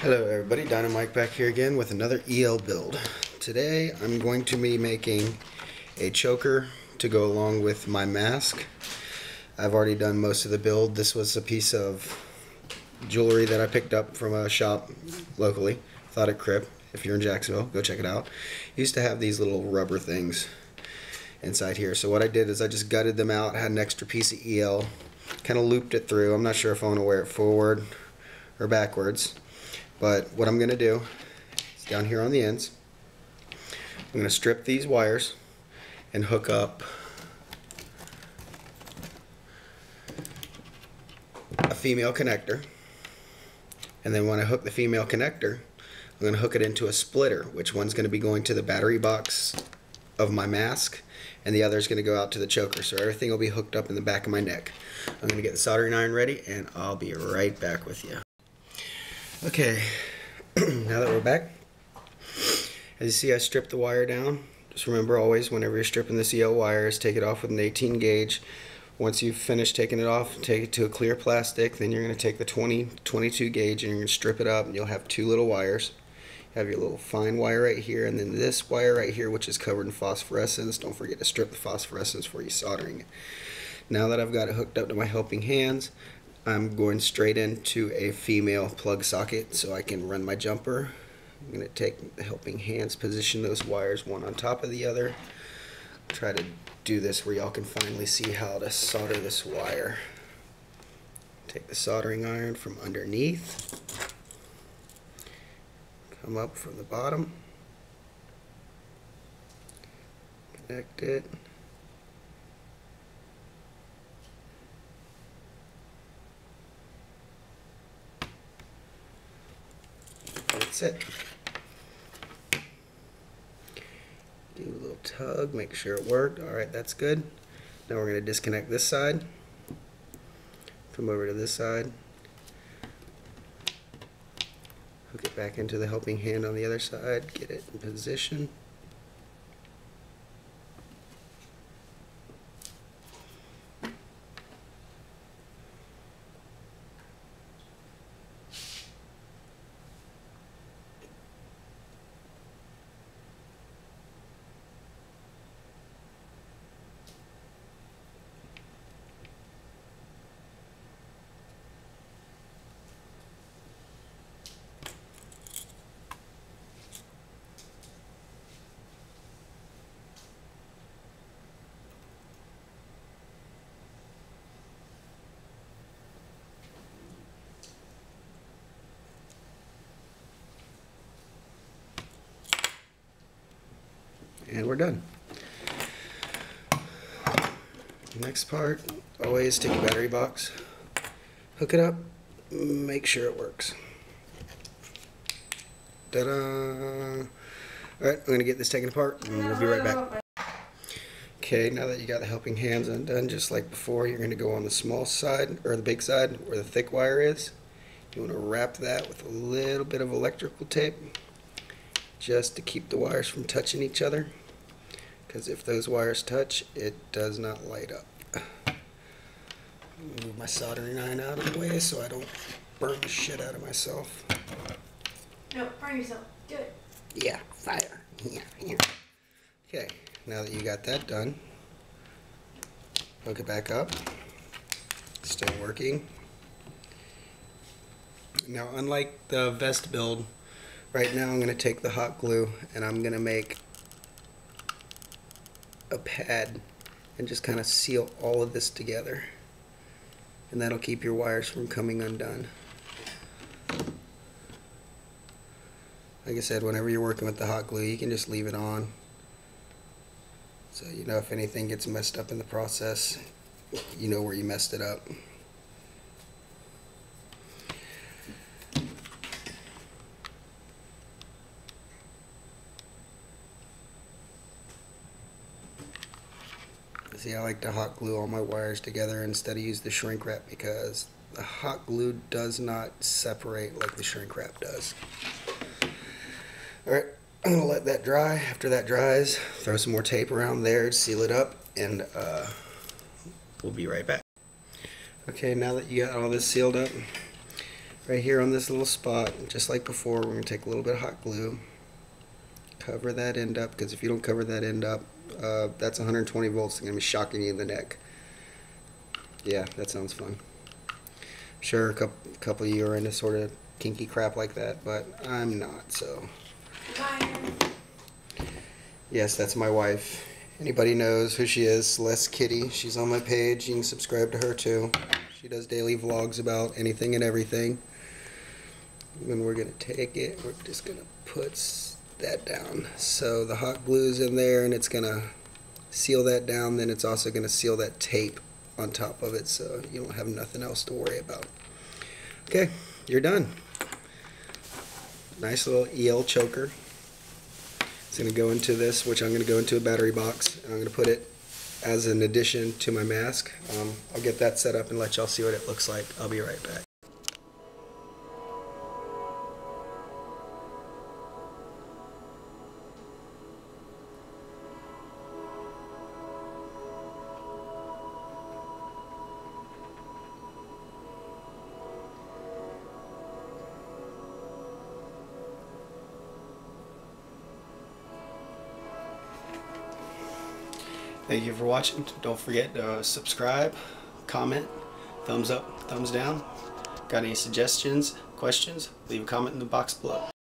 Hello everybody, Dynamite back here again with another EL build. Today I'm going to be making a choker to go along with my mask. I've already done most of the build. This was a piece of jewelry that I picked up from a shop locally. Thought it Crip. If you're in Jacksonville, go check it out. Used to have these little rubber things inside here. So what I did is I just gutted them out, had an extra piece of EL, kind of looped it through. I'm not sure if I want to wear it forward or backwards. But what I'm going to do is down here on the ends, I'm going to strip these wires and hook up a female connector. And then when I hook the female connector, I'm going to hook it into a splitter, which one's going to be going to the battery box of my mask, and the other is going to go out to the choker. So everything will be hooked up in the back of my neck. I'm going to get the soldering iron ready, and I'll be right back with you. Okay, now that we're back, as you see I stripped the wire down. Just remember always whenever you're stripping the EL wires, take it off with an 18 gauge. Once you've finished taking it off, take it to a clear plastic, then you're going to take the 22 gauge and you're going to strip it up, and you'll have two little wires. You have your little fine wire right here, and then this wire right here, which is covered in phosphorescence. Don't forget to strip the phosphorescence before you soldering it. Now that I've got it hooked up to my helping hands, I'm going straight into a female plug socket so I can run my jumper. I'm going to take the helping hands, position those wires one on top of the other. Try to do this where y'all can finally see how to solder this wire. Take the soldering iron from underneath, come up from the bottom, connect it. That's it. Do a little tug, make sure it worked. Alright, that's good. Now we're going to disconnect this side. Come over to this side. Hook it back into the helping hand on the other side. Get it in position. And we're done. Next part, always take a battery box, hook it up, make sure it works. Ta-da! Alright, I'm going to get this taken apart and we'll be right back. Okay, now that you got the helping hands undone, just like before, you're going to go on the small side, or the big side, where the thick wire is. You want to wrap that with a little bit of electrical tape, just to keep the wires from touching each other. Because if those wires touch, it does not light up. Move my soldering iron out of the way so I don't burn the shit out of myself. No, burn yourself. Do it. Yeah, fire. Yeah. Okay, now that you got that done, hook it back up. Still working. Now, unlike the vest build, right now I'm going to take the hot glue and I'm going to make a pad and just kind of seal all of this together, and that'll keep your wires from coming undone. Like I said, whenever you're working with the hot glue, you can just leave it on, so you know if anything gets messed up in the process, you know where you messed it up. See, I like to hot glue all my wires together instead of use the shrink wrap, because the hot glue does not separate like the shrink wrap does. Alright, I'm going to let that dry. After that dries, throw some more tape around there, seal it up, and we'll be right back. Okay, now that you got all this sealed up, right here on this little spot, just like before. We're going to take a little bit of hot glue, cover that end up, because if you don't cover that end up, that's 120 volts. It's going to be shocking you in the neck. Yeah, that sounds fun. Sure, a couple of you are into sort of kinky crap like that, but I'm not, so. Yes, that's my wife. Anybody knows who she is, Celeste Kitty. She's on my page. You can subscribe to her too. She does daily vlogs about anything and everything. And we're going to take it, we're just going to put that down. So the hot glue's in there and it's going to seal that down. Then it's also going to seal that tape on top of it so you don't have nothing else to worry about. Okay, you're done. Nice little EL choker. It's going to go into this, which I'm going to go into a battery box. And I'm going to put it as an addition to my mask. I'll get that set up and let y'all see what it looks like. I'll be right back. Thank you for watching. Don't forget to subscribe, comment, thumbs up, thumbs down. Got any suggestions, questions? Leave a comment in the box below.